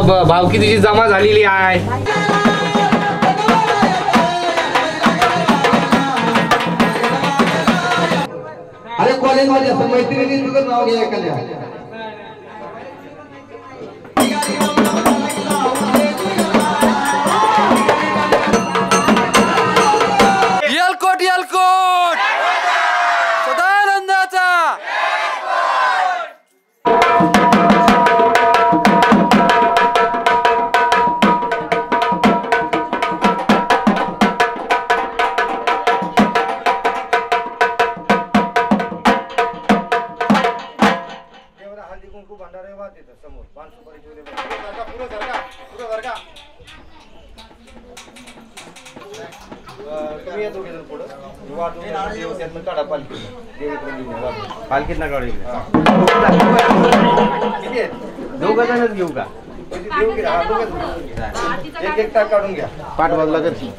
भावकी तुझी जमा झालेली आहे. अरे कॉलेजमध्ये असं मैत्रिणी तुझं नाव घ्या एखाद्या. येलकोट येलकोट सदानंदाचा. हल्दी कुंकू भंडारे वाद देतात समोर पान सुपारी ठेवले पुढे सरका तुम्ही या दोघे जण पुढं वाटून काढा पालखी पालखीत ना काढू किती आहेत? दोघं जणच घेऊ का? एक एक टाक काढून घ्या पाठ बाजूला करची.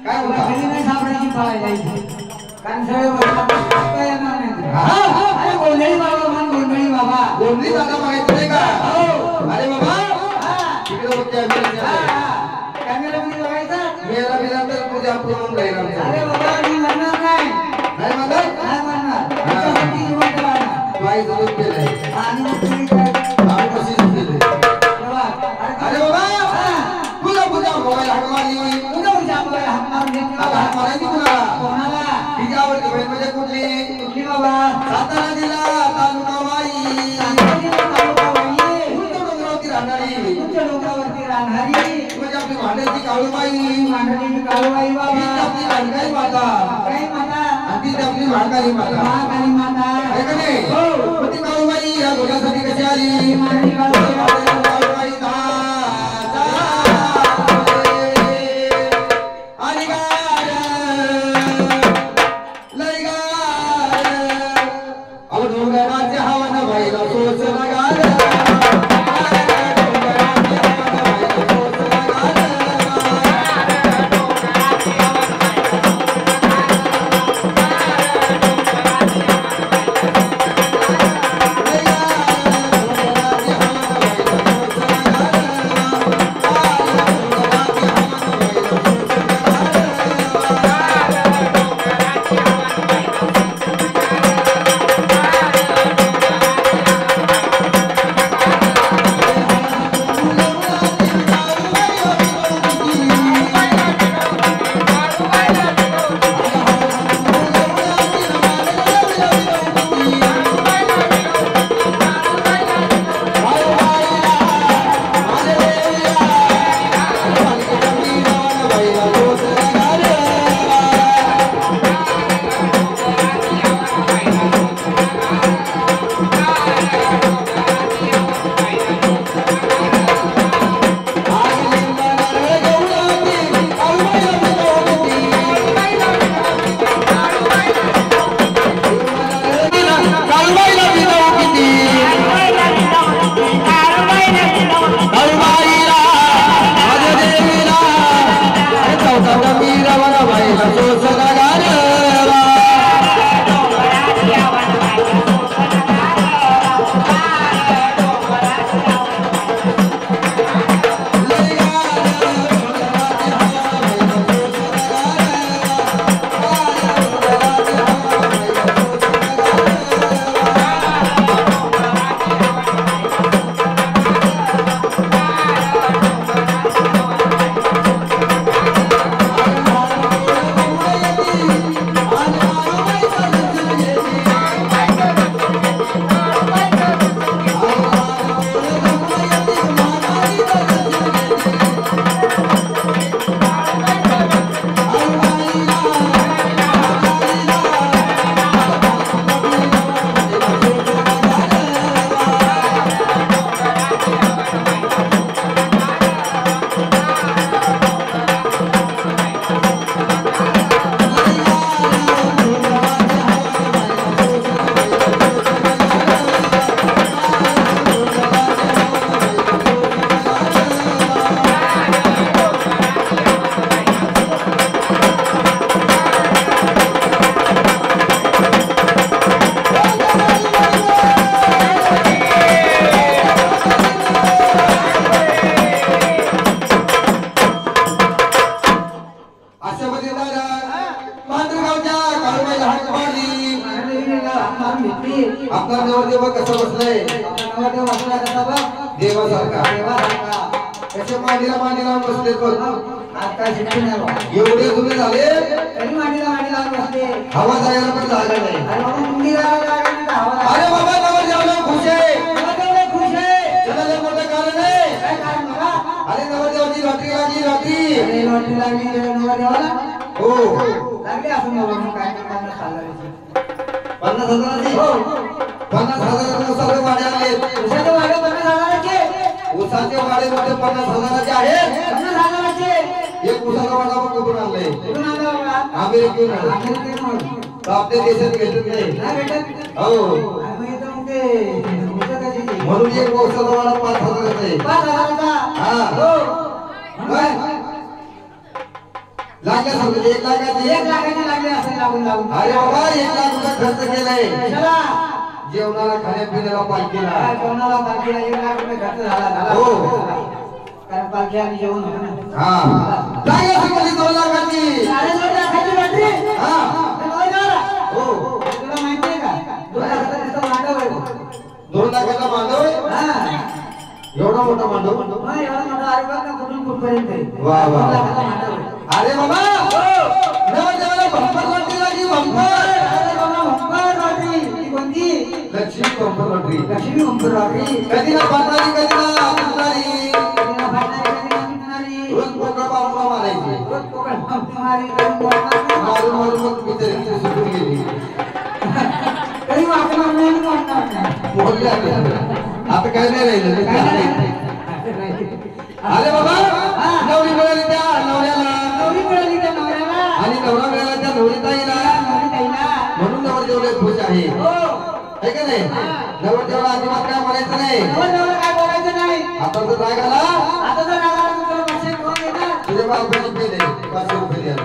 काय होता? नाही सापडायची पळायला कारण सगळे अरे गोंधळी बाबा म्हण गोंधळी बाबा. गोंधळी दादा माहित नाही का? अरे बाबा तिकडे बघ कॅमेरामध्ये बघायचं. मेला बिला तर तुझ्या प्रमाण राहील आमचं. अरे बाबा मी म्हणणार नाही. नाही म्हणणार? नाही म्हणणार. तुमच्यासाठी जिवंत राहणार. बाई जरूर केलंय आणि मग तुम्ही काय? आम्ही कशी केले. बाबा, अरे बाबा तुझा मोबाईल हाक मारली. तुझा उद्या आपल्याला हाक मारून घेतली आता बाबा. हाक मारायची कुणाला? कोणाला? तिची आवडती बहीण म्हणजे कुठली? कुठली बाबा? सातारा जिल्हा तालुका वाई. सांगलीला तालुका वाई. उंच डोंगरावरती राहणारी उंच डोंगरावरती राहणारी म्हणजे आपली भांड्याची काळूबाई. मांडलीची काळूबाई हीच बाबा. आपली भांडाई माता. काही माता. आणि तीच आपली भांडाई माता. महाकाली माता. आहे का नाही? हो. मग ती काळूबाई या घोड्यासाठी कशी आली? मांडली काळूबाई. काळूबाई दादा आली गाय लय गाय अहो डोंगराच्या हवानं बाईला सोचला गाय. आपला नवरदेव कसा बसलाय? नवरदेव बसला कसा बघ. देवासारखा. देवासारखा. त्याच्या मांडीला बसले बघ. आज काय शिकली नाही बाबा. एवढे जुने झाले तरी मांडीला बसले. हवा जायला पण झालं नाही. अरे बाबा मंदिराला जागा नाही तर हवा अरे बाबा नवरदेवाला खुश आहे. नवरदेव खुश आहे. त्याला लय मोठं कारण आहे. काय कारण बघा. अरे नवरदेवाची लॉटरी लागली लॉटरी. अरे लॉटरी लागली नवरदेवाला. हो लागली असं बाबा मग काय करणार चाललं. 50,000ची. हो 50,000 सगळे वाडे आले. उसाचे वाडे 50,000चे. उसाचे वाडे मध्ये 50,000चे आहेत. 50,000चे. एक उसाचा वाडा पण कुठून आणलाय? कुठून आणला बाबा? अमेरिकेहून आणला. अमेरिकेहून. तर आपल्या देशात भेटत नाही. नाही भेटत. हो आणि मग इथं मग ते उसाचं कशाची? म्हणून एक उसाचा वाडा 5,000चा आहे. 5,000चा. हा. हो. काय? लागल्या समजा 1 लाखाची 1 लाखाची लागली असेल लागून लागून. अरे बाबा 1 लाख रुपये खर्च केलाय कशाला? जेवणाला खाण्यापिण्याला पालखीला काय जेवणाला पालखीला 1 लाख रुपये खर्च झाला. हो. कारण पालखी आणि जेवण होतं ना. हा लागल्या समजा 2 लाखाची अरे 2 लाखाची बॅटरी. हा हो तुला माहिती आहे का? 2 लाखाचा नुसता मांडव आहे. 2 लाखाचा मांडव आहे? हा. एवढा मोठा मांडव मग एवढा मोठा अरे बघ ना कुठून कुठपर्यंत आहे. वा वा 2 लाखाचा मांडव आहे. अरे बाबा नवदेवाला बंपर लॉटरी लागली बंपर अरे बाबा बंपर लॉटरी. ती कोणती? Lakshmi bumper lottery Lakshmi bumper lottery. कधी ना पाडणारी कधी ना फुटणारी कधी फाटणारी कधी फुटणारी. रोज पोकळ बाबूला मारायची रोज कोकण मारी करून बोलणार. मारून मारून मग बिचारी सुटून गेली कधी वाचणार नाही आणि वाचणार नाही. बोलले आता काय नाही राहिलं काय नाही. अरे बाबा नवरी मिळाली त्या नवऱ्याला नवरी मिळाली त्या नवऱ्याला. आणि नवरा मिळाला त्या नवरीताईला नवरी ताईला. म्हणून नवरदेवला खुश आहे हो. है का नाही नवरदेवला अजिबात काय म्हणायचं नाही नवरदेवाला काय बोलायचं नाही. आता तर राग आला आता जर रागाला तुला 500 कोण देणार? तुझ्या बापाची पे दे 500 रुपये द्यायला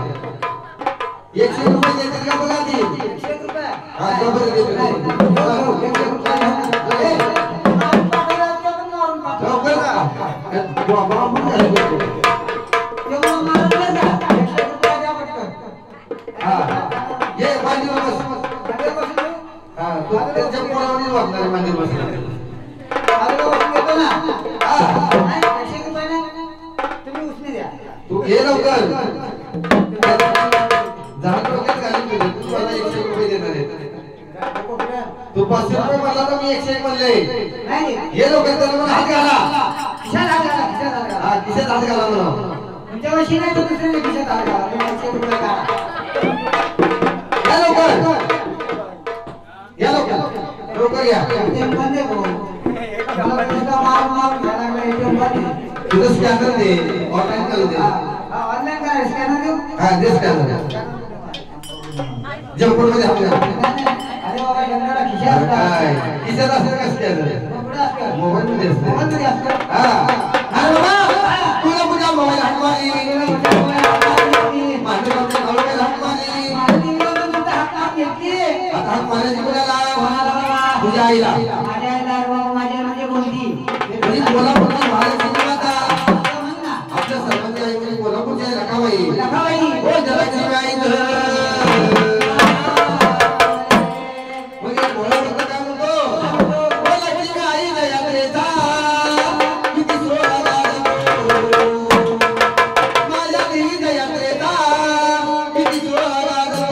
100 रुपये देतील का बघा ती 100 रुपये. हा जबर देतील लवकर का बाबा पण झालं तेव्हा मारून बरं का? 100 रुपये द्या पटकन. हा ये मंदिर बस सगळे बसून जाऊ. हा तो त्यांच्या पोरावरच वागणार मंदिर बसला आजोबा बसून घेतो ना. हा नाही, 100 रुपये नाही. तुम्ही उसने द्या. तू घे लवकर जहाज डोक्यात घालून गेले तू मला 100 रुपये देणार आहे तू 500 रुपये म्हणला तर मी 101 म्हणले नाही. घे लवकर त्याला म्हणा हात घाला खिशात हात घाला, खिशात हात घाला. हा खिशात हात घाला म्हणा तुमच्या वशी नाही तर दुसऱ्याने खिशात हात घाला. तुम्ही 100 रुपये काढा. या लवकर या लवकर लवकर या ATM बंद आहे भाऊ. मला तुझा मारून घ्यायला लागला. ATM बंद आहे. तुझं स्कॅनर दे ऑनलाईन करू दे हा, ऑनलाईन करा. स्कॅनर देऊ. हा दे स्कॅनर जम्पर मध्ये हात घाल अरे बाबा यंदाला खिशात काय असतात. खिशात असेल का स्कॅनर मग कुठं असतं? मोबाईल मध्ये असते मोबाईलमध्ये असतं. हा अरे बाबा तुला तुझ्या मोबाईल हात मारी माझ्या बाबतीत मोबाईल हात मारी आता हात मारायची कुणाला तुझ्या आईला म्हणजे कोल्हापूरची महालक्ष्मी माता आपल्या सर्वांची आई म्हणजे कोल्हापूरची आई रखाबाई हो जगाची आई म्हणजे कोल्हापूरचं काय म्हणतो ओ लक्ष्मी आई दयात्रेचा किती सोहळा गाजतो माझ्या देवी दयात्रेचा किती सोहळा गाजतो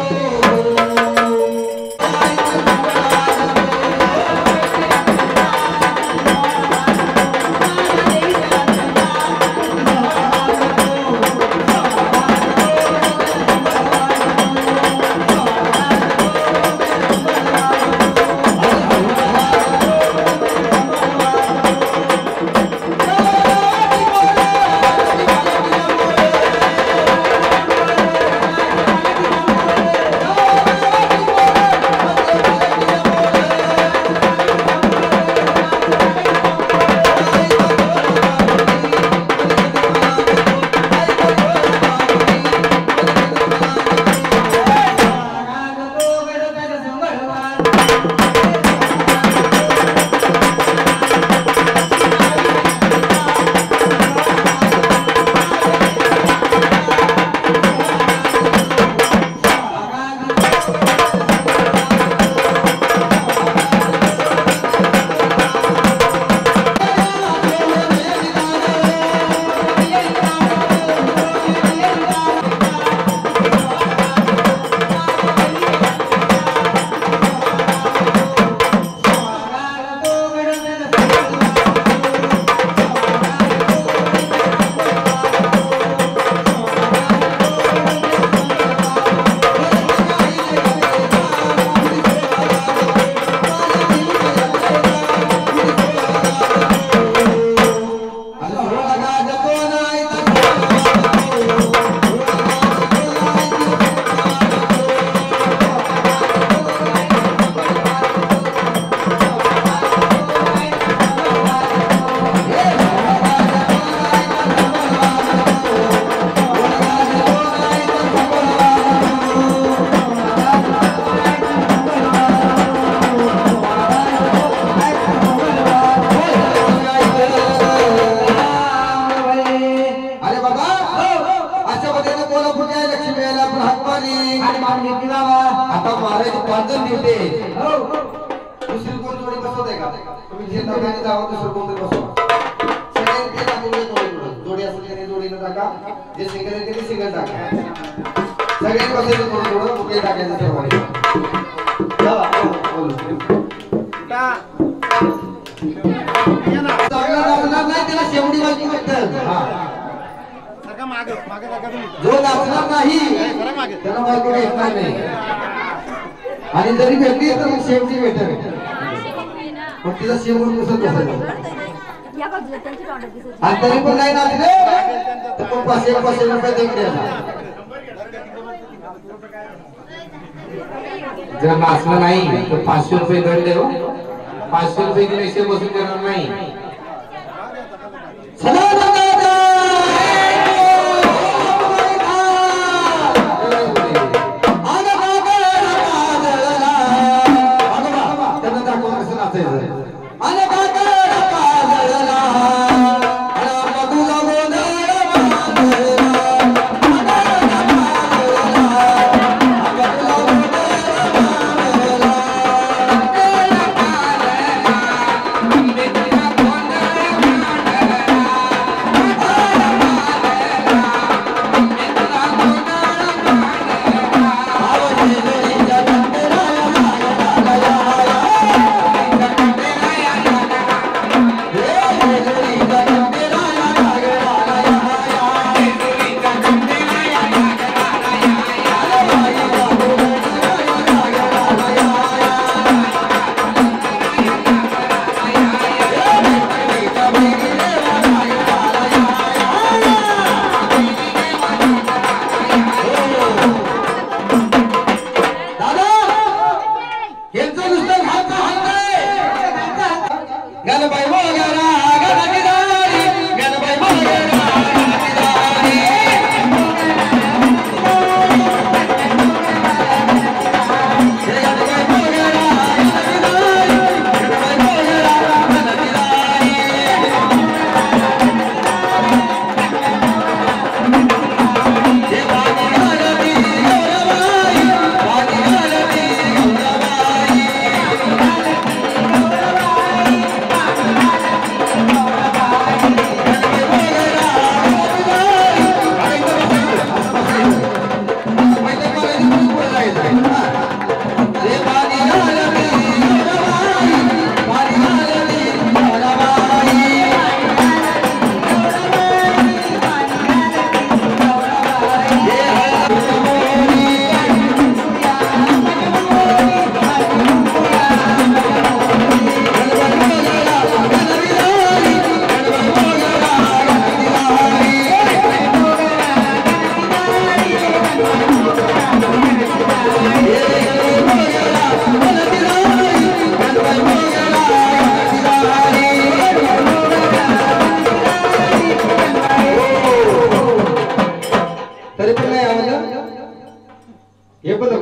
अशा पद्धतीने कोल्हापूरच्या लक्ष्मी यायला आपण हात मारली आणि मान घेतली बाबा. आता मारायची 5 जण दिवटे हो. दुसरी कोण जोडी बसवत आहे का तुम्ही जे नव्याने जावं दुसरं कोणतरी बसवा सगळ्यांनी ते टाकून जोडी असेल त्याने जोडीनं टाका जे सिंगल आहे त्याने सिंगल टाका सगळ्यांनी बसायचं थोडं कुठे टाकायचं सर्वांनी चांगला नाचणार नाही त्याला शेवटी बाजू भेटत जो नाचणार नाही त्याला बायको भेटणार नाही आणि जरी भेटली तर मग शेवटी भेटेल पण तिला शेवट पुसत बसायचं आणि तरी पण नाही नाचले तर पण 500 रुपये देऊन द्यायला जर नाचलं नाही तर 500 रुपये दंड देऊ 500 रुपये दिल्याशिवाय बसून देणार नाही त्यांना दाखवून कसं नाचायचं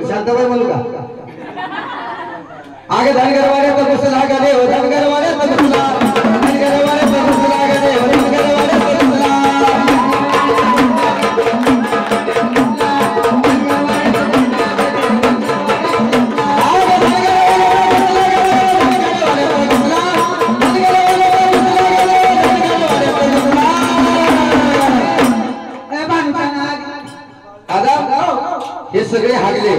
शांताबाई म्हणू का आगे धनगरवाड्या पर बस लागा दे धनगरवाड्या पर बस लागा धनगरवाड्या पर बस लागा दे धनगरवाड्या पर बस लागा हे सगळे हागले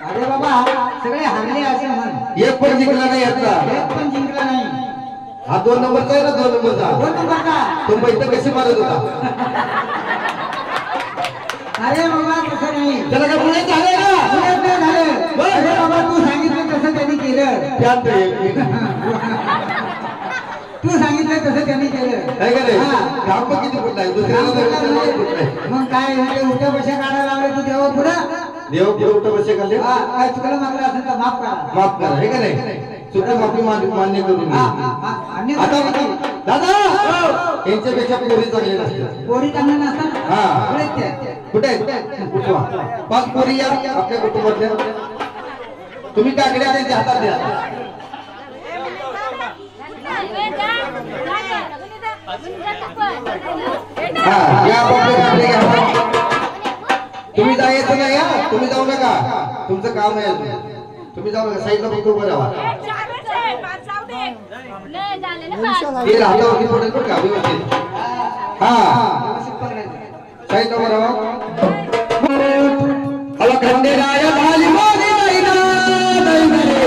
अरे बाबा सगळे हारले असे म्हण एक पण जिंकला नाही आता एक पण जिंकला नाही हा 2 नंबरचा आहे ना 2 नंबरचा 2 नंबरचा तो बैठक कशी मारत होता अरे बाबा तसं नाही त्याला काय पुण्यात झालंय का पुण्यात नाही झालं अरे बाबा तू सांगितलं तसं त्यांनी केलं त्यात तू सांगितलं तसं त्यांनी केलं काय करे हा. काम पण किती कुठला आहे दुसऱ्याला मग काय झाले उठ्या बशा काढायला लावले तू देवा पुढं देव पुढे बसे खाल्ले काय चुकलं मागलं असेल तर माफ करा माफ करा हे का नाही चुका माफी मान्य करून आणि आता दादा यांच्यापेक्षा पोरी चांगले नसतात पोरी चांगल्या नसतात हा. कुठे आहेत कुठे उठवा 5 पोरी या आपल्या कुटुंबातल्या तुम्ही काकडे आले ते हातात द्या हा या यायचं नाही हा, तुम्ही जाऊ नका, तुमचं काम आहे अजून. तुम्ही जाऊ नका, साईडला फक्त उभं राहा. ते हातावरती पडेल बरं का व्यवस्थित. हा साईडला उभं राहा. खंडेराया झाली माझी नैना, नैना रे.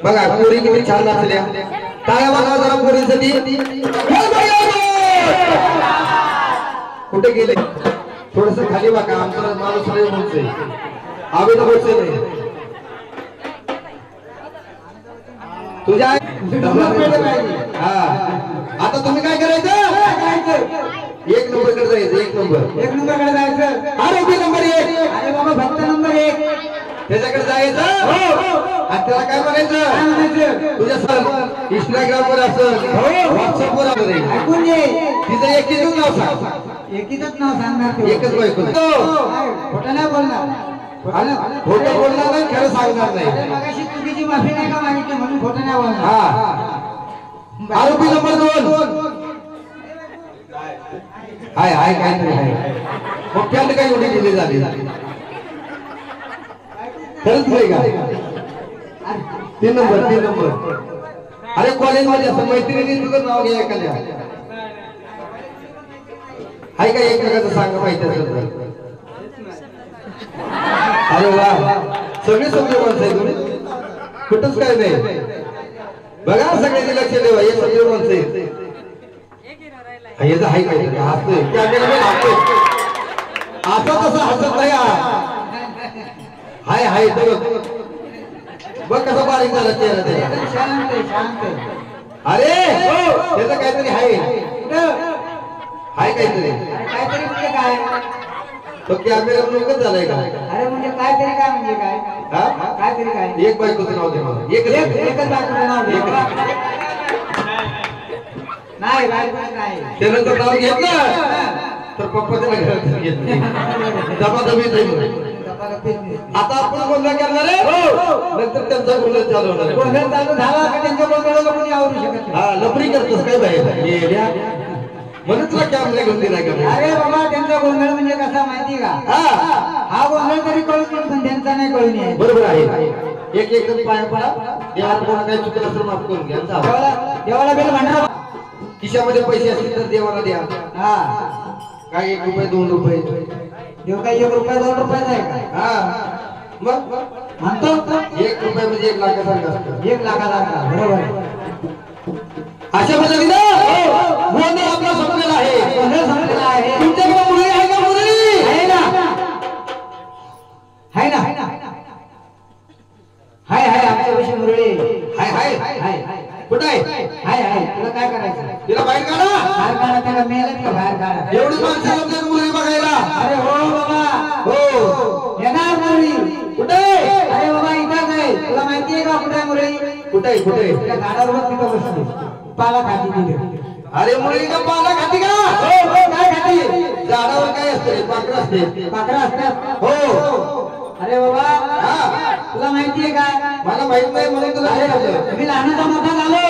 बघा पोरी किती छान नाचल्या. टाळ्या वाजवा जरा पोरींसाठी. कुठे गेले? थोडस खाली बघा, आमचा माणूस नाही बोलतोय, आम्ही तर बोलतोय नाही. तुझ्या हा आता तुम्ही काय करायचं? एक नंबर कडे जायचं. एक नंबर कडे जायचं. आरोपी नंबर 1. अरे बाबा भक्त नंबर 1 त्याच्याकडे जायचं. आणि त्याला काय म्हणायचं? तुझ्या सर इंस्टाग्राम वर असेल, व्हॉट्सअप वर असेल, ऐकून घे. तिचं एकीच नाव सांग. एकीच नाव सांगणार. एकच बायको. खोटं नाही बोलणार. खोटं बोलणार नाही, खरं सांगणार नाही. मगाशी चुकीची माफी नाही का मागितली म्हणून खोटं नाही बोलणार. हा आरोपी नंबर 2. हाय हाय काहीतरी आहे. मग त्याला काही एवढी दिली झाली खरंच नाही का? 3 नंबर. अरे कॉलेजमध्ये असं मैत्रिणी तुझं नाव घ्या एखाद्या. हाय का एकमेकाचं सांगा माहिती असेल तर. अरे वा, सगळे सगळे माणसं आहे तुम्ही, कुठंच काय नाही. बघा सगळ्यांनी लक्ष ठेवा, हे सगळे माणसं आहेत. हाय काय हसतोय असं तसं हसत नाही. हाय हाय बघ कसं बारीक झाला चेहरा त्याचा. शांत. अरे त्याचं काहीतरी आहे. हाय काहीतरी म्हणजे काय? तो कॅमेरा लोकच झालाय का? अरे म्हणजे काहीतरी काय म्हणजे काय? काहीतरी काय? एक बायकोचं नाव दे मला. एकच बायकोचं नाव दे. नाही त्यानं जर नाव घेतलं तर पप्पा त्याला घरात घेत नाही. आता आपण गोंधळ करणार आहे, नंतर त्यांचा गोंधळ चालू होणार. गोंधळ चालू झाला की त्यांच्या गोंधळाला कोणी आवरू शकत नाही. हा लपरी करतोस काय बाहेर म्हणून तुला कॅमेरा घेऊन दिला का? अरे बाबा त्यांचा गोंधळ म्हणजे कसा माहिती का? हा गोंधळ तरी कळून पण त्यांचा नाही कळून येईल. बरोबर आहे. एक एकदम पाया पडा. देवाला कोणा काही चुकलं असेल माफ करून घ्या. देवाला बेल भांडा. खिशामध्ये पैसे असतील तर देवाला द्या. हा काय 1 रुपये 2 रुपये देव काय 1 रुपया 2 रुपयाचा आहे का? हा मग म्हणतो 1 रुपये म्हणजे 1 लाखासारखं असतं. 1 लाखासारखा. बरोबर. अशा पद्धतीनं गोंधळ आपला संपलेला आहे. गोंधळ संपलेला आहे. तुमच्याकडे मुरळी आहे का? मुरळी आहे ना? आहे ना? हाय हाय आमच्या विषयी मुरळी. हाय हाय हाय कुठे आहे हाय हाय तुला काय करायचं तिला बाहेर काढा बाहेर काढा त्याला मेलं का बाहेर काढा एवढी माणसं जमतात मुली बघायला अरे हो बाबा हो येणार मुरळी कुठे आहे? अरे बाबा इथंच आहे तुला माहितीये का कुठे आहे मुरळी कुठे आहे? कुठे आहे? त्या झाडावर बघ तिथं बसली पाला खाती तिथे अरे मुली का पाला खाती का हो हो काय खाती झाडावर काय असते पाखरं असते पाखरं असतात हो अरे बाबा हा तुला माहितीये का मला माहित नाही म्हणून तुला सांगितलं. मी लहानाचा मोठा झालो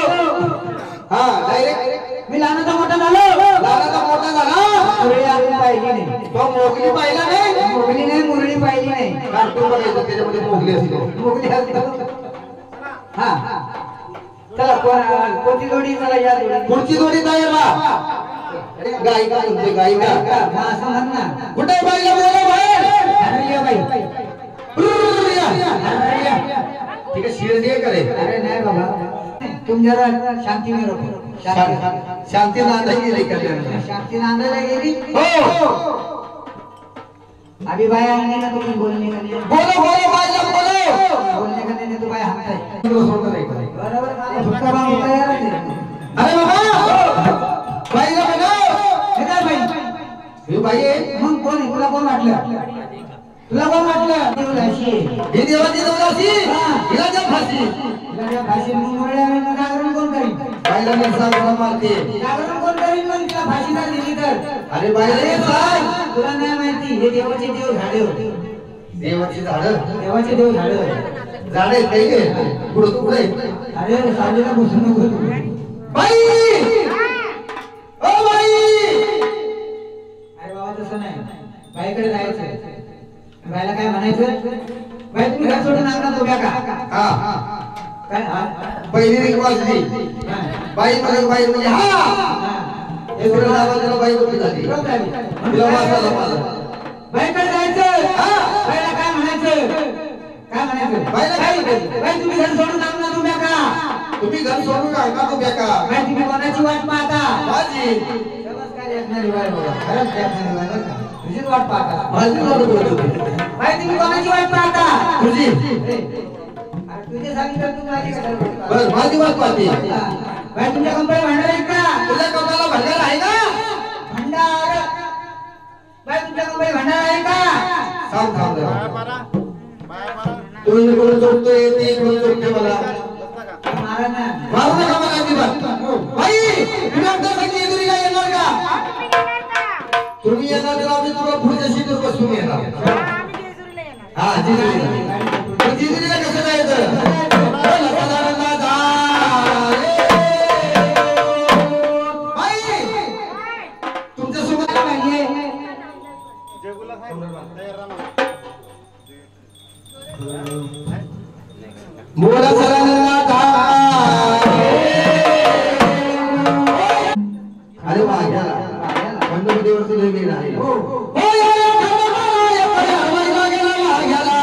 हा डायरेक्ट मी लहानाचा मोठा झालो लहानाचा मोठा झाला मुरळी अजून पाहिली नाही तो मोगली पाहिला नाही मुरळी नाही मुरळी पाहिली नाही कार्टून बघायचं त्याच्यामध्ये मोगली असते मुरळी असते हा चला कोणती जोडी चला या जोडी पुढची जोडी तयार व्हा गायिका म्हणते गायिका हा, असं म्हण ना कुठे बाईला बोला बाहेर हरवली बाई ठीक आहे शिरडी करे अरे नाही बाबा तुम जरा शांती में रहो शांती शांती नांदा गेली कल्याण शांती नांदायला गेली हो अभी भाई आने का तुम्ही बोलणे का नाही बोलो बोलो बाईला बोलो बोलणे का नाही तू भाई हाणताय सोडणार नाही का? बरोबर मला फुटका बाम होता यार ते. अरे बाबा बाईला बोलाव हे काय बाई ही बाई आहे मग कोण आहे? तुला कोण वाटलं तुला कोण वाटलं देवदासी आहे. ही देवाची देवदासी हिला द्या फाशी तुला या भाषेत मग मुरळ्या वेळेला जागरण कोण करीन बाईला मी सांगला मारते जागरण कोण करीन मग तिला फाशी जर दिली तर अरे बाईला सांग तुला नाही माहिती हे देवाचे देव झाडे होते देवाची झाडं देवाचे देव झाडे होते झाडं आहेत काही नाही पुढं तू पुढे अरे साडीला बसू नको तू. बाई ओ बाई अरे बाबा तसं नाही बाईकडे जायचं बाईला काय म्हणायचं बाई तुम्ही घर सोडून अंगणात उभ्या का हा काय हा? पहिली रिंग वाजली हा. बाई म्हणजे हा हा. हे थोडं आवाजाला बाई बघली झाली बघ झाली. तिला वाजला माझा बाईकडे जायचं हा. बाईला काय म्हणायचं काय म्हणायचं बाईला काय म्हणायचं? बाई तुम्ही घर सोडून अंगणात उभ्या का तुम्ही घर सोडून का तू बेका बाई तुम्ही कोणाची वाट पाहता माझी चमत्कार ऐकणारी बाई बघा खरंच ऐकणारी बाई बघा तुझीच वाट पाहता माझी वाट बोलत होती बाई तुम्ही कोणाची वाट पाहता तुझी अरे तुझे सांगितलं तू माझी कशाला वाट पाहता? बरं माझी वाट पाहते बाई तुमच्या कंपनी भांडार आहे का तुझ्या कमला भंगार आहे का भंडार बाई तुमच्या कंपनी भांडार आहे का सांग थांब जरा तुम्ही इकडून जोडतोय ते इकडून जोडतोय मला मारा ना मारू नका मला अजिबात बाई तुम्ही आमच्यासाठी एजुरीला येणार का तुम्ही येणार तर आम्ही तुला पुढच्या सीटवर बसून येणार हा जेजुरीला पण जेजुरीला कसं जायचं लतादारांना जा बाई तुमच्या सोबत पाहिजे जेगुला साहेब तयार राहा मोरा सरांना जा अरे वा गेला बंदमध्ये वरती लय गेला आहे हो या या गेला गेला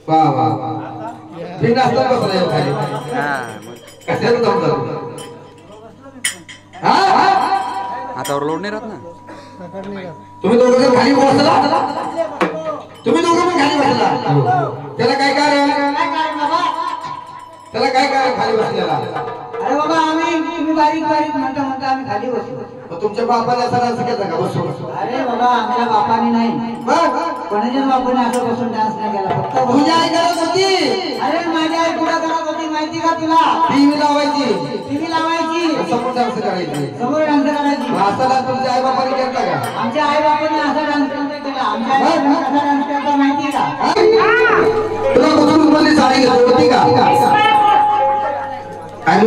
वा वा वा मी नाश्ता बसलाय खाली कशाला जमलं आता लोड नाही राहत ना. तुम्ही दोघं जण खाली बसला तुम्ही दोघं पण खाली बसला त्याला काय कारण त्याला काय कारण खाली बसलेला अरे बाबा आम्ही तुम्ही बारीक बारीक म्हणता म्हणता आम्ही खाली बसलो. मग तुमच्या बापाने असं डान्स केला का बसू बसू अरे बाबा आमच्या बापाने नाही कोणाच्याच बापाने असं बसून डान्स नाही केला फक्त तुझी आई करत होती अरे माझी आई कुठं करत होती माहिती का तुला? टीव्ही लावायची टीव्ही लावायची समोर डान्स करायची समोर डान्स करायची. असा डान्स तुमच्या आई बापाने केला का आमच्या आई बापाने असा डान्स केला. आमच्या आई बापाने कसा डान्स करता माहिती का? तुला कुठून मध्ये साडी घेतली होती का काय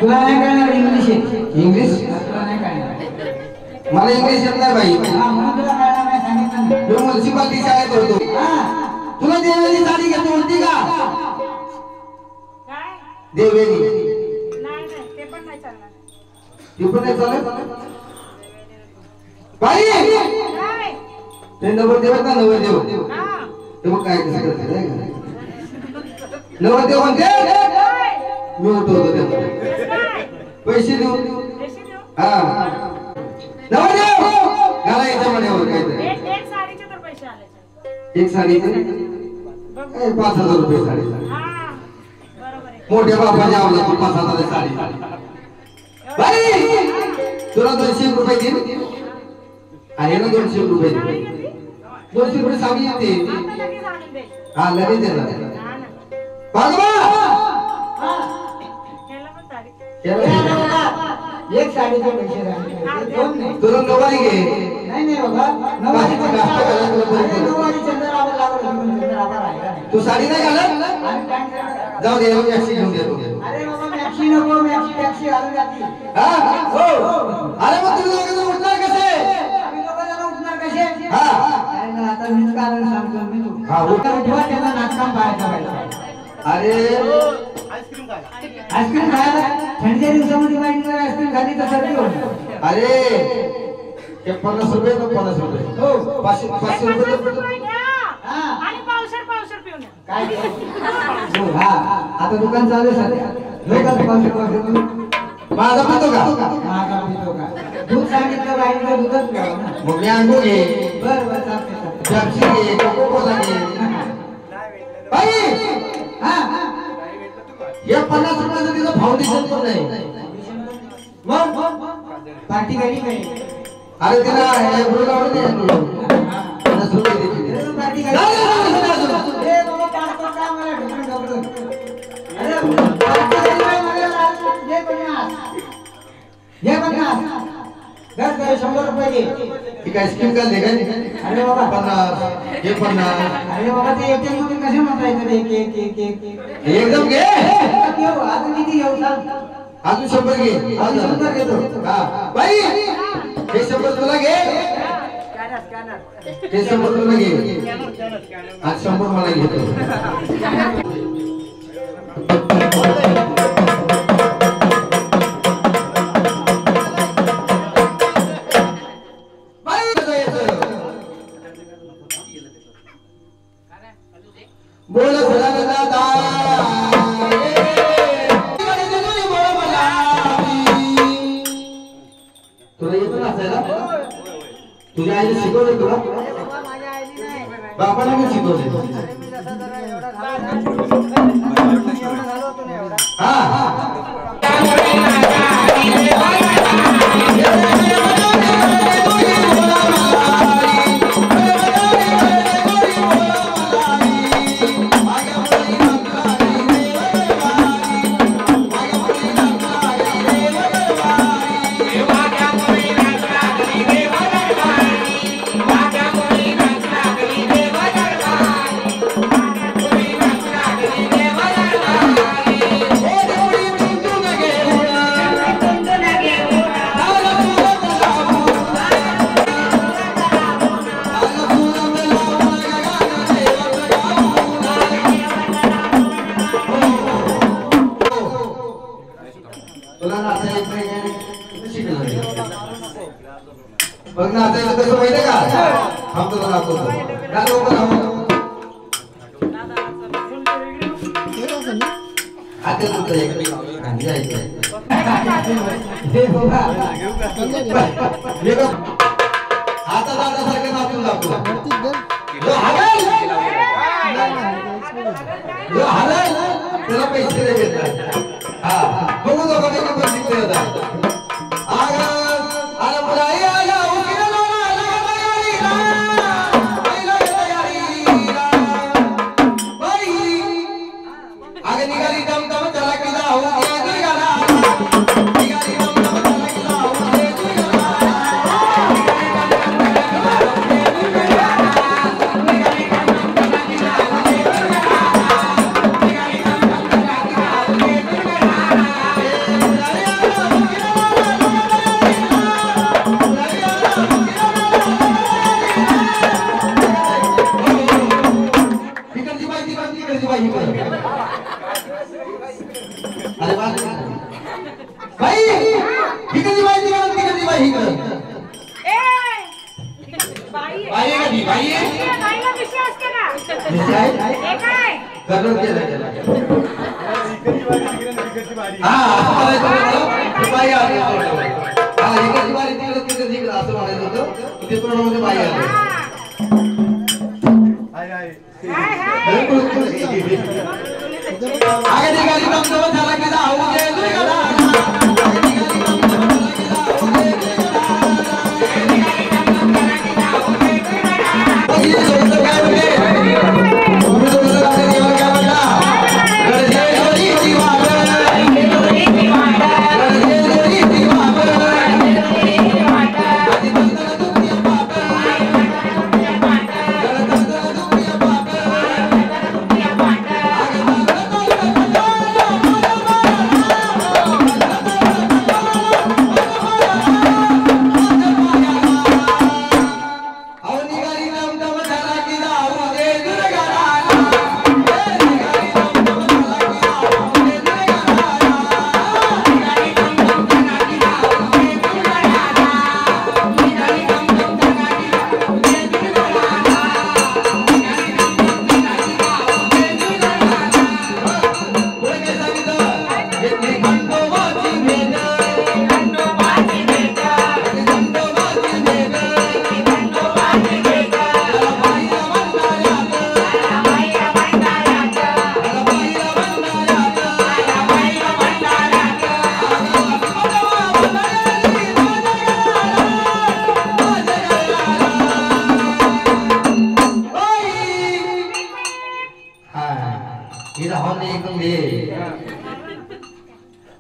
तुला नाही कळणार इंग्लिश इंग्लिश तुला नाही कळणार. मला इंग्लिश येत नाही बाई म्हणून तुला कळणार नाही सांगितलं ना. मी म्युन्सिपालिटी शाळेत होतो तुला देवेली साडी घेतली होती का देवेली ती पण नाही चालत बाई ते नवरदेव आहेत ना नवरदेव ते मग काय कसं करते नवरदेव म्हणते मी उठवतो त्यांना पैसे देऊ हा नवरदेव घाला याच्या मण्यावर काहीतरी एक साडीचे 5,000 रुपये साडी मोठ्या बापाच्या आवला 5,000 साडी बाई तुला 200 रुपये दे आणि ना 200 रुपये दे 200 रुपये साडी येते हा लगेच देणार एक साडीचे पैसे दोन नाही तुला नवारी घे नाही बाबा नवारी चंद्रावर लागत तू साडी नाही घालत जाऊ दे टॅक्सी घेऊन देतो अरे बाबा टॅक्सी नको टॅक्सी घालून जाते. अरे मग तुम्ही दोघं उठणार कसे आम्ही दोघं उठणार कसे हा आता मीच कारण सांगतो मी तू हा उठवा त्याचा नाचकाम पाहायचा पाहिजे. अरे आईस्क्रीम खायला थंडीच्या दिवसामध्ये माहिती आईस्क्रीम खाली तर सर्दी होते. अरे ते 50 रुपये ना 50 रुपये हो 500 रुपये काय हा आता दुकान चालू आहे सध्या लोकांना माझा पितो का माझा पितो का दूध सांगितलं बाईला दूधच प्यावं ना. मग मी आणतो घे बरं चालते पेप्सी घे कोको कोला घे बाई हा या 50 रुपयाचं तिचं फाउंडेशन पण नाही मग पार्टी कधी काही अरे तिला हे बोलू लावलं नाही 50 रुपये देते पार्टी घे 100 रुपये घे. ठीक आहे स्कीम काय दे काय अरे बाबा 50 हे 50 अरे बाबा ते एटीएम मध्ये कसे म्हणता एक एकदम घे घेऊ अजून किती घेऊ सांग. अजून 100 घे अजून 100 घेतो. हा बाई हे 100 तुला घे हे 100 तुला घे आज 100 मला घेतो बोल दादा तुला येतो नाचायला तुझ्या आईने शिकवलं तुला बापाला पण शिकवले हा बघ ना आता कसं माहितीये का थांबतो आता तू तर एक गांधी आहे हे बाबा हे बघ आता दादासारखे नाचून दाखव जो हलेल त्याला पैसे नाही घेतला हा बघू दोघं पैकी पण शिकले होता आग मुलाई आला उकिला आला बाई आग निघाली दमदम चला की जाऊ निघाला निघाली दमदम चला की जाऊ अरे भाई इकडे बाई तिकडे बाई इकडे बाई कधी बाई बाईला विषय असते ना विषय हे काय करून केला इकडची बारी हा असं म्हणायचं बाई आली हा इकडची बारी तिकडे असं म्हणायचं होतं ते प्रमाणे बाई आली हाय हाय हाय हाय आगे निघाली दमदम झाला की जाऊ दे निघाला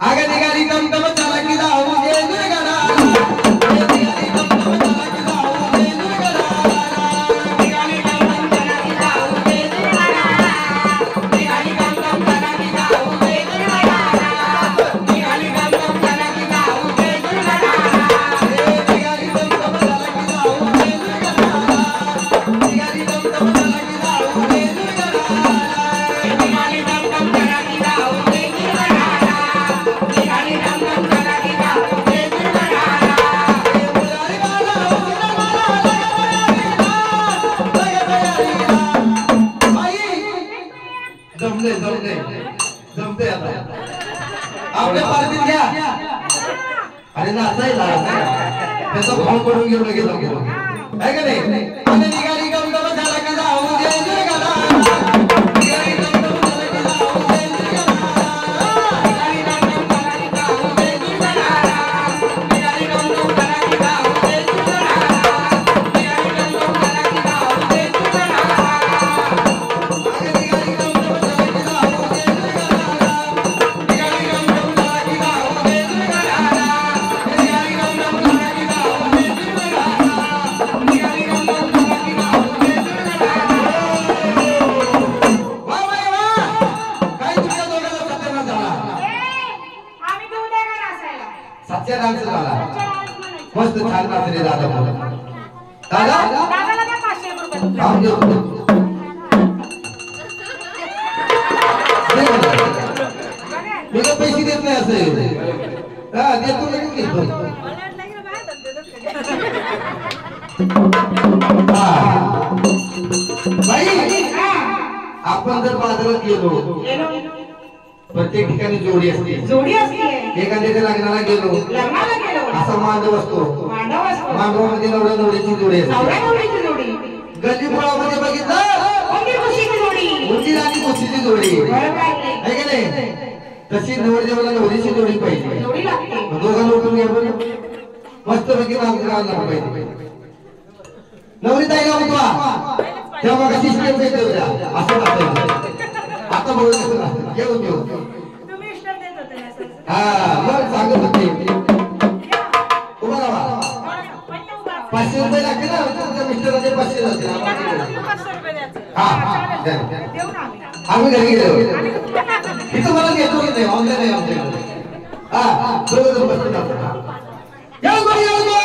आगे निघाली दमदम चला की जाऊ दे निघाला निघाली दमदम चला की जाऊ दे निघाला निघाली दमदम चला की जाऊ दे निघाला निघाली दमदम चला की जाऊ दे निघाला निघाली दमदम चला की जाऊ दे निघाला निघाली दमदम चला की जाऊ दे निघाला निघाली दमदम चला की जाऊ दे निघाला निघाली दमदम चला की जाऊ दे जमते आता आपल्या पार्टीत घ्या अरे नाचायला त्याचा भाव पडून घेऊन गेलो आहे का नाही आणि निघाली गमगम झाला का जाऊ दे निघाला निघाली गमगम झाला का जाऊ दे निघाला निघाली गमगम झाला की जाऊ दे निघाला निघाली गमगम झाला की जाऊ दे निघाला निघाली गमगम झाला की जाऊ दे निघाला आगे निघाली गमगम झाला की जाऊ दे निघाला निघाली गमगम झाला की जाऊ दे निघाला निघाली गमगम झाला की जाऊ दे निघाला निघाली गमगम झाला की जाऊ दे निघाला वा वा वा काय तुझ्या दोघांना सत्यानाश झाला आम्ही घेऊ दे का नाचायला सत्यानाश झाला डान्स म्हणायचं मस्त छान नाचले दादा दादा दादाला द्या 500 रुपये तुमचे. काम देतो मी का पैसे देत नाही असं हा देतो लगेच घेतो बाई आपण जर बाजारात गेलो प्रत्येक ठिकाणी जोडी असते. जोडी असते. एखाद्याच्या लग्नाला गेलो, लग्नाला गेलो, असा मांडव असतो. मांडव असतो. मांडवामध्ये नवरा नवरीची जोडी असते. नवरा नवरीची जोडी. गल्लीपुळामध्ये बघितलं, उंदीर खुशीची जोडी. उंदीर आणि कुशीची जोडी बरोबर आहे. आहे का नाही? तशी नवरदेवाला नवरीची जोडी पाहिजे. जोडी लागते. दोघं लोक मस्त पैकी नाचगायला पाहिजे. नवरी ताईला उठवा, तेव्हा कशी स्टेप येते असं वाटायचं. आता बोलतो घेऊन घेऊ. तुम्ही इष्ट देत होते ना सर. हा मग सांगत होते. उभा राहा. 500 रुपये लागते ना, तुमच्या मिस्टरांचे 500 लागते. 500 रुपये द्यायचे. हा द्या. देऊ ना आम्ही. आम्ही घरी गेलो. आम्ही तुम्हाला इथं मला घेतो की नाही, ऑनलाईन आहे आमच्याकडे. हा दोघं बसतो ना. येऊ गो येऊ गो.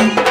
Thank you.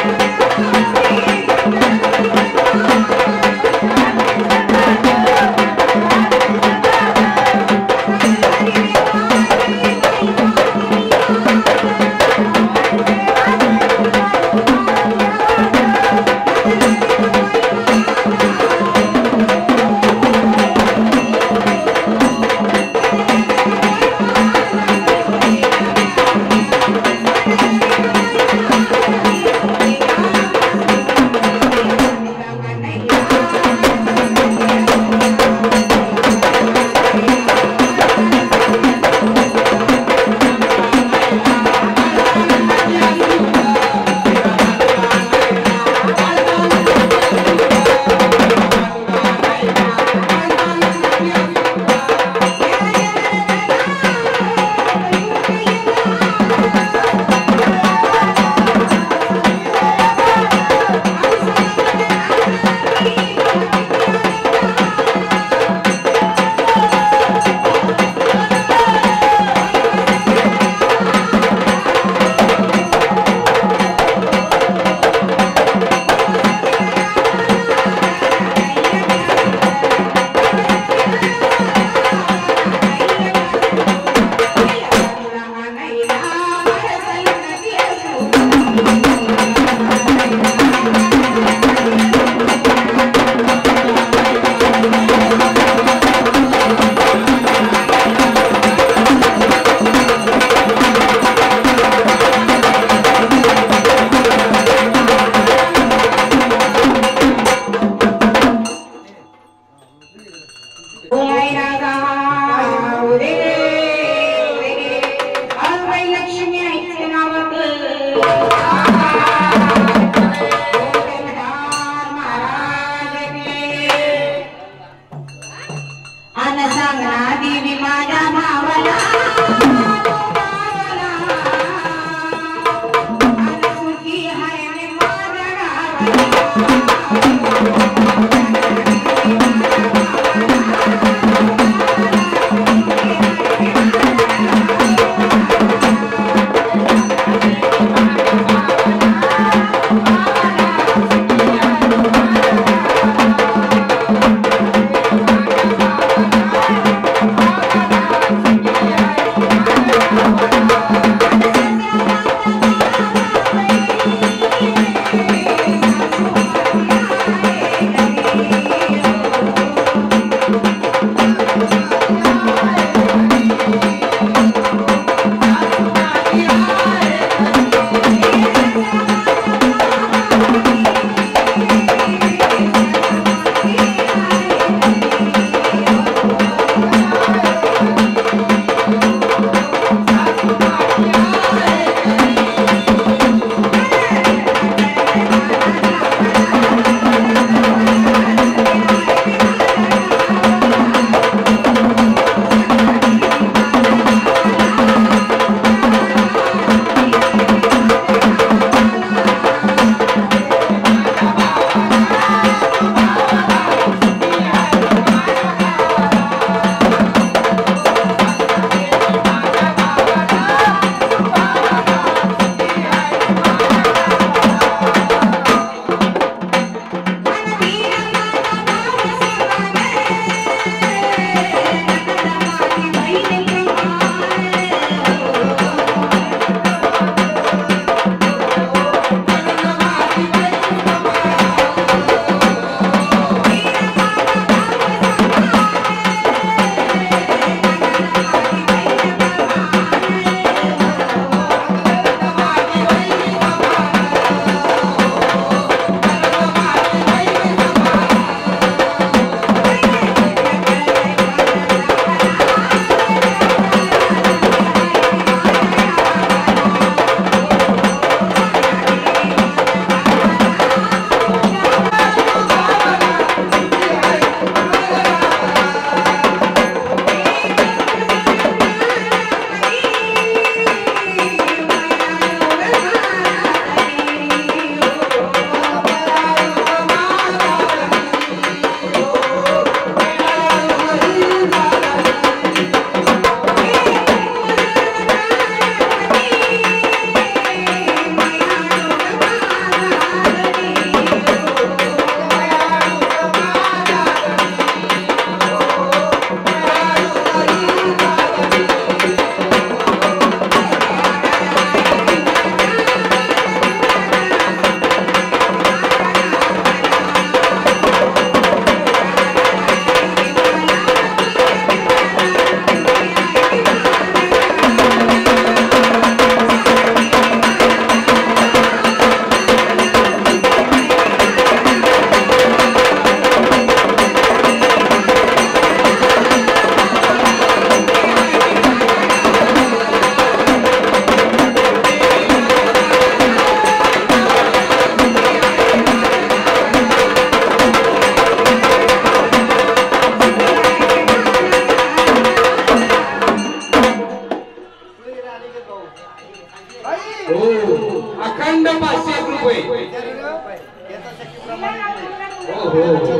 याचा शक्तीप्रमाणे दिले. हो हो हो.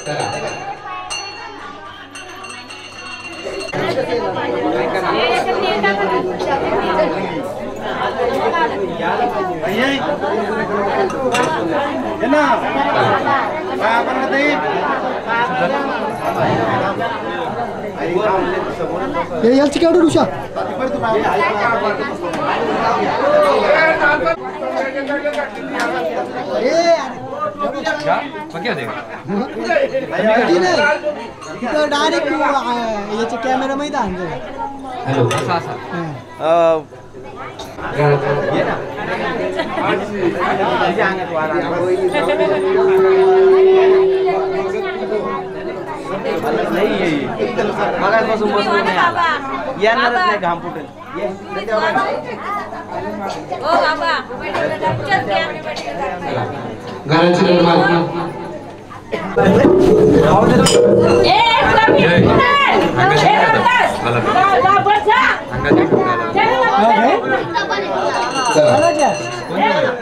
करा. करा. ये ना काय आपण ते हे याची केवढं ऋषा डायरेक्ट याच्या कॅमेरा माहिती आहे हॅलो. मगापासून बसून नाही आला येणारच नाही घाम फुटेल घराची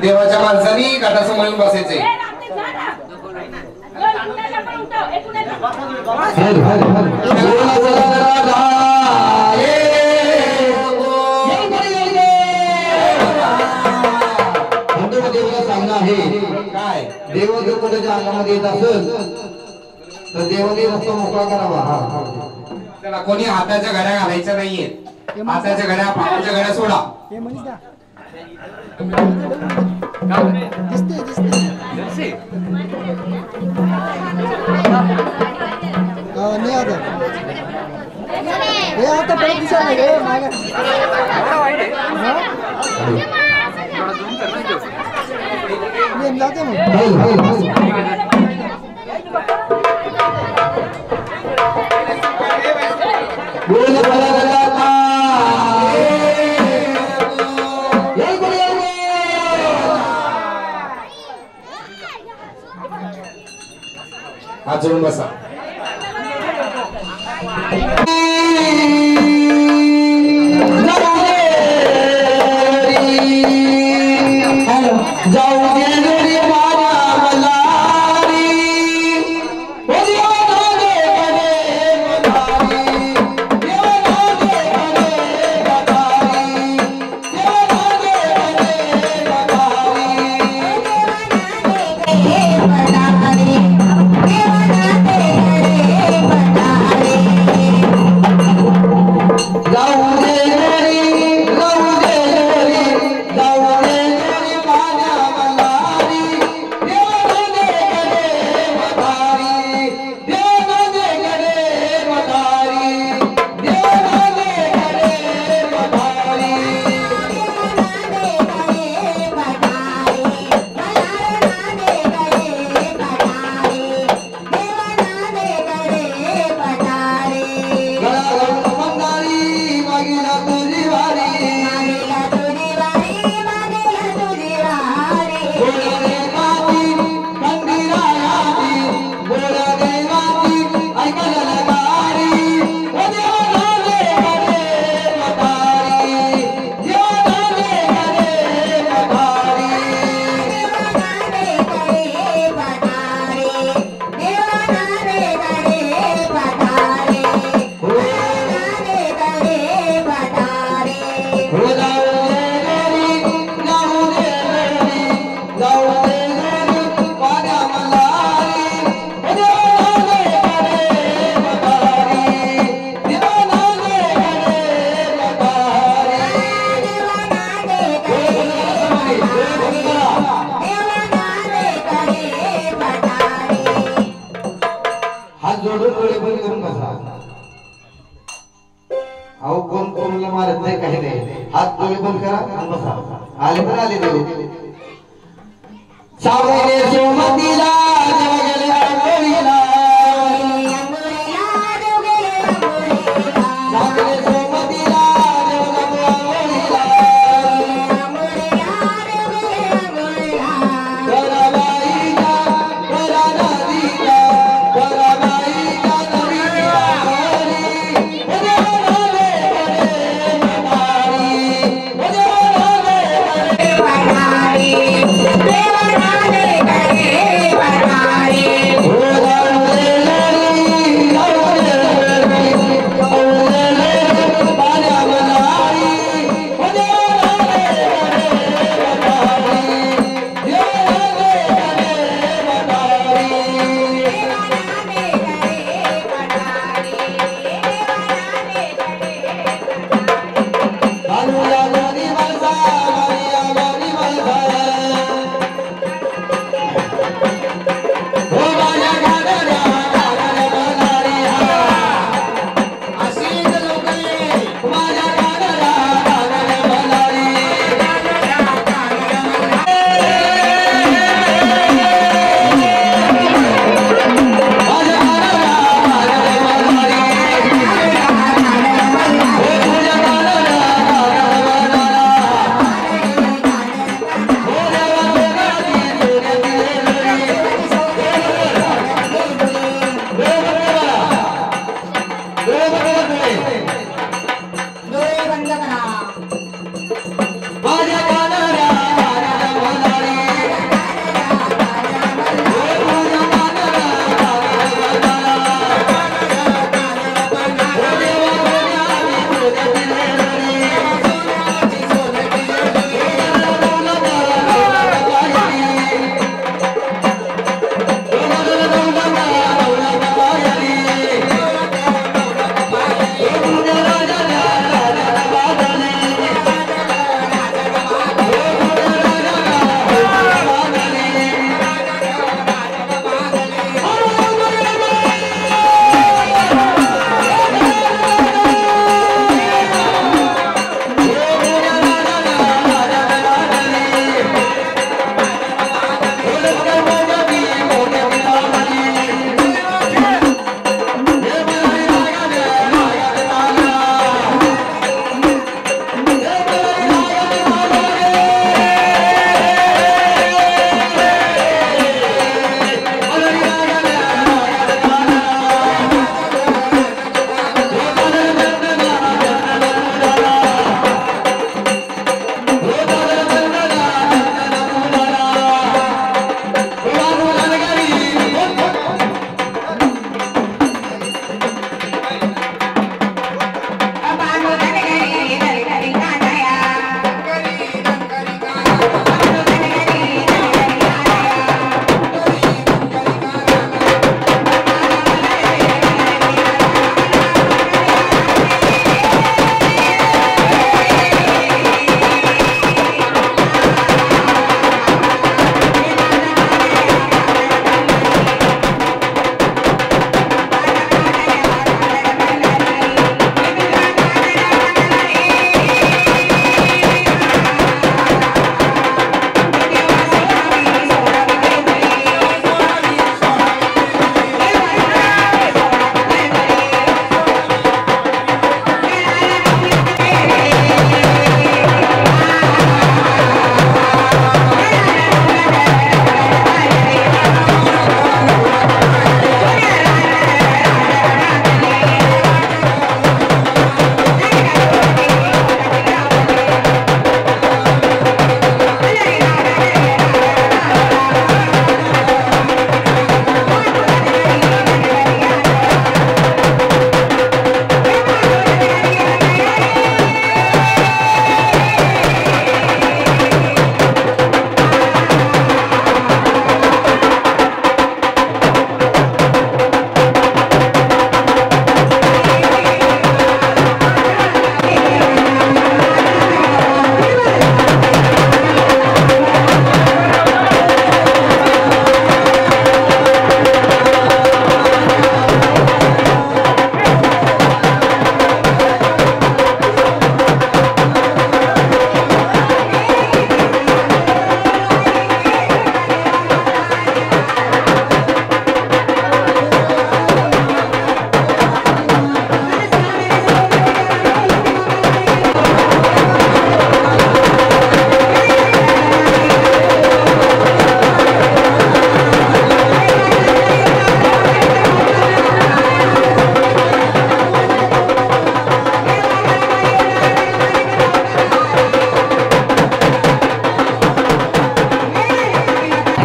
देवाच्या माणसानी घाटासमोर येऊन बसायचे. काय देव जर कोणाच्या अंगामध्ये येत असेल तर देवाने रस्ता मोकळा करावा. त्याला कोणी हाताच्या घड्या घालायच्या नाहीये. हाताच्या घड्या पायाच्या घड्या सोडा. हे म्हणीस द्या नाही आता हे आता परत दिसा नाही रे मागे जाते मग हात जोडून बसा. अहो कोण कोणाला मारत नाही काही नाही. हात डोळे बंद करा आणि बसा. आले पण आले गेले. सावरे सोमतीला गेले आंघोळीला. सावरे सोमतीला आंघोळीला. कराबाईला कराबाईला कराबाईला नदीला Bye.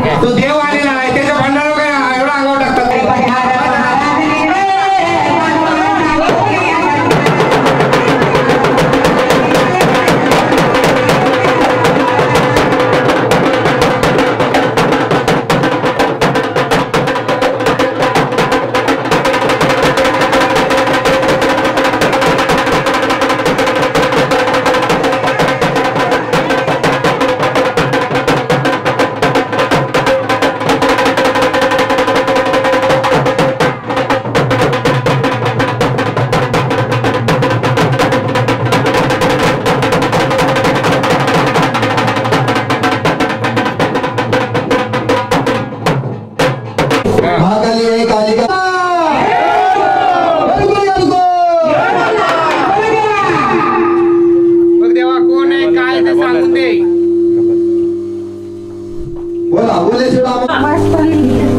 तो देव आलेला आहे त्याच्या भंडारा काय एवढा अंगावर टाकतात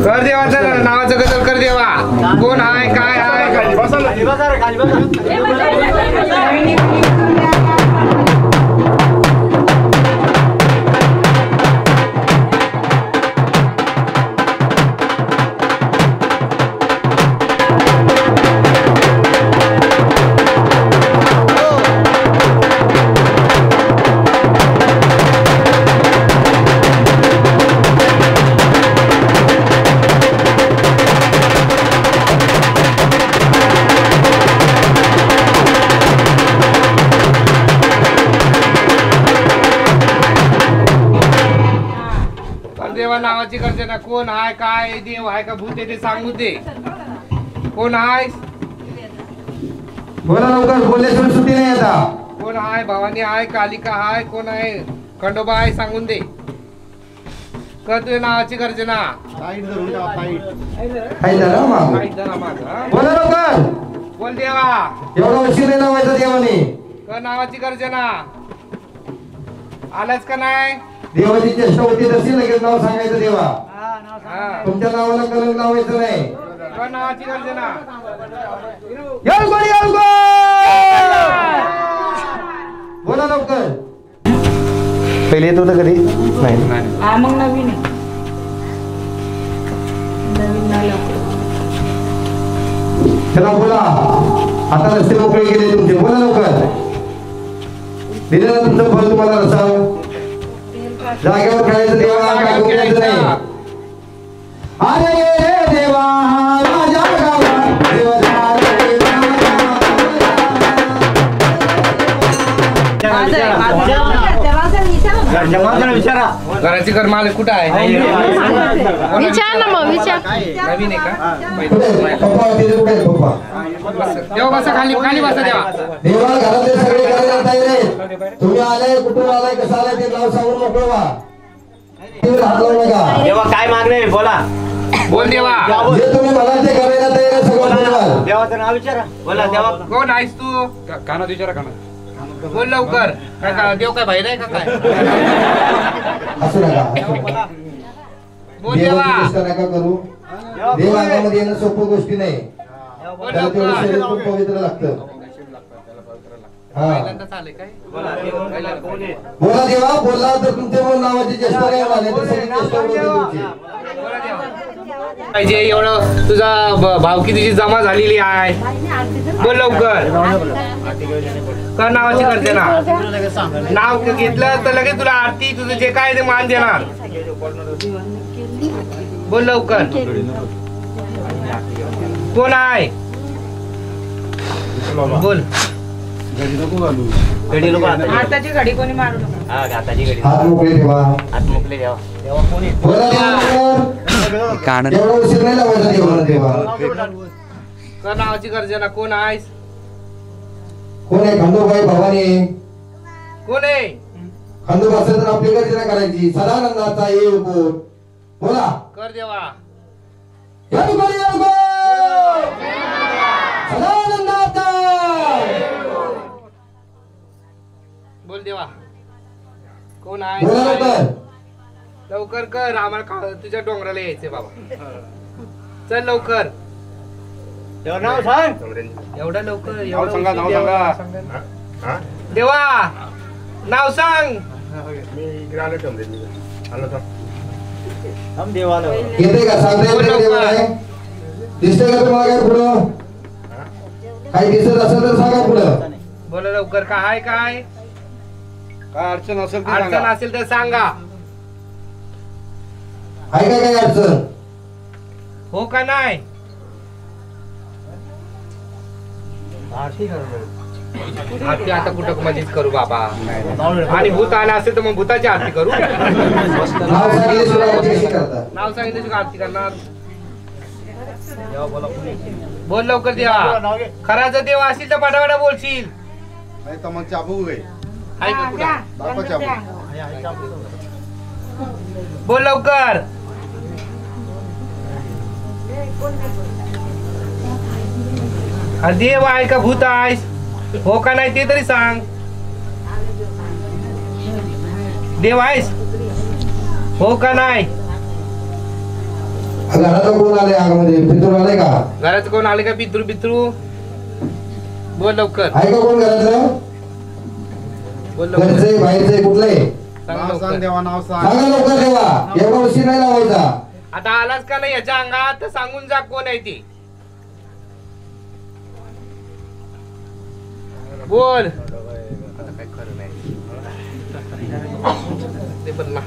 कर देवाचं नावाचं गजल कर देवा कोण हाय काय हाय देवा नावाची गर्जना कोण हाय काय देव हाय का भूत आहे ते सांगू दे कोण हाय बोला लवकर बोलल्याशिवाय सुट्टी नाही आता कोण हाय भवानी हाय कालिका हाय कोण आहे खंडोबा आहे सांगून दे कर तुझ्या नावाची गर्जना काय झालं मग काही जरा माग बोला लवकर बोल देवा एवढा उशीर नाही लावायचा देवाने कर नावाची गर्जना आलाच का नाही देवाची चेष्टा होती तशी लगेच नाव सांगायचं देवा हा तुमच्या नावाला कलंक लावायचं नाही कर नावाची गर्जना बोला लवकर पहिले येत होतं कधी नाही हा मग नवीन आहे नवीन नाही लवकर चला बोला आता रस्ते मोकळे गेले तुमचे बोला लवकर दिलेलं तुमचं फळ तुम्हाला रसाव जागेवर खेळायचं देवा काय करायचं नाही अरे देवा माझ्या गावात घराची घर मालक कुठं आहे विचार ना मग विचार नवीन आहे का पप्पा तिथे कुठे आहे पप्पा देवा बसा खाली खाली बसा देवा देवा घरातले सगळे करायला तयार आहेत तुम्ही आलाय कुठून आलाय कसं आलाय ते नाव सांगून मोकळं व्हा हात लावू नका देवा काय मागणे बोला बोल देवा जे तुम्ही म्हणाल ते करायला तयार आहे सगळं बोलवा देवाचं नाव विचारा बोला देवा कोण आहेस तू कानात विचारा कानात बोल लवकर काय का देव काय बाहेर आहे का काय असू नका बोल देवा देवाची चेष्टा नका करू देव अंगामध्ये येणं सोपं गोष्टी नाही बोल त्याला तेवढं लवकर शरीर खूप पवित्र लागतं हा पहिल्यांदाच आले काय बोला देवा बोलला तर तुमच्या म्हणून नावाची चेष्टा नाही झाली तर सगळी चेष्टा उडवते तुमची बोला देवा पाहिजे एवढं तुझा भावकी तुझी जमा झालेली आहे बोल लवकर कर नावाची करते ना नाव घेतलं तर लगेच तुला आरती तुझं जे काय ते मान देणार बोल लवकर कोण आहे बोल घडी नको हाताची घडी कोणी मारू नका हा घाताची घडी हात मोकळे ठेवा हात मोकले देवा देवा कोणी बोला देवा कान एवढा उशीर नाही लावायचा देवाला देवा कर नावाची गर्जना कोण आहेस कोण आहे खंडोबाई भवानी आहे कोण आहे खंडोबा असेल तर आपली गर्जना करायची सदानंदाचा येऊ कोण बोला कर देवा सदानंदाचा बोल देवा कोण बोला आहे लवकर लवकर कर आम्हाला तुझ्या डोंगराला यायचंय बाबा चल लवकर देवा नाव सांग एवढं लवकर एवढं देवा नाव सांग येते का सांगता येते का देवाला काय? दिसतंय का तुम्हाला काय पुढं काही दिसत असेल तर सांगा पुढं. बोला लवकर काय काय काय अडचण असेल ते अडचण सांगा. असेल तर सांगा. आहे का काही अडचण? हो का नाही? आरती आता कुठं मध्येच करू बाबा. आणि भूत आला असेल तर मग भूताची आरती करू. नाव सांगितल्याशिवाय आरती कशी करता? नाव सांगितल्याशिवाय आरती करणार. बोल लवकर देवा. खरा जर देवा असेल तर पटापटा बोलशील. नाही तर मग चाबू आहे. आहे का कुठं? दाखवा चाबू. बोल लवकर. देव आहे का भूत आहेस? हो का नाही ते तरी सांग. देव आहेस? हो का नाही? घरात कोण आले आगमध्ये? पितृ आले का? घरात कोण आले का? पितृ बोल लवकर. आहे का कोण घरातलं? बोल लवकर. घरचे बाहेरचे कुठले? सांग नाव सांग लवकर. देवा, नाव सांग. सांगा लवकर देवा. एवढा उशीर नाही लावायचा. आता आलाच का नाही याच्या अंगात तर सांगून जा कोण आहे ते. बोल. आता काय खरं नाही ते पण ना.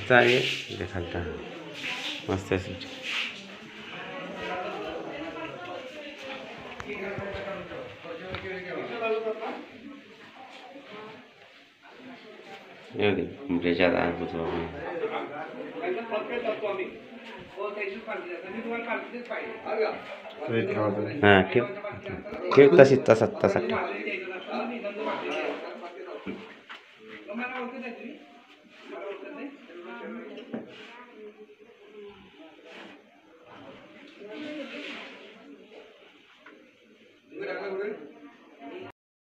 चालेल खालता मस्त आहे. हां ठेव ठेव तशीच तसा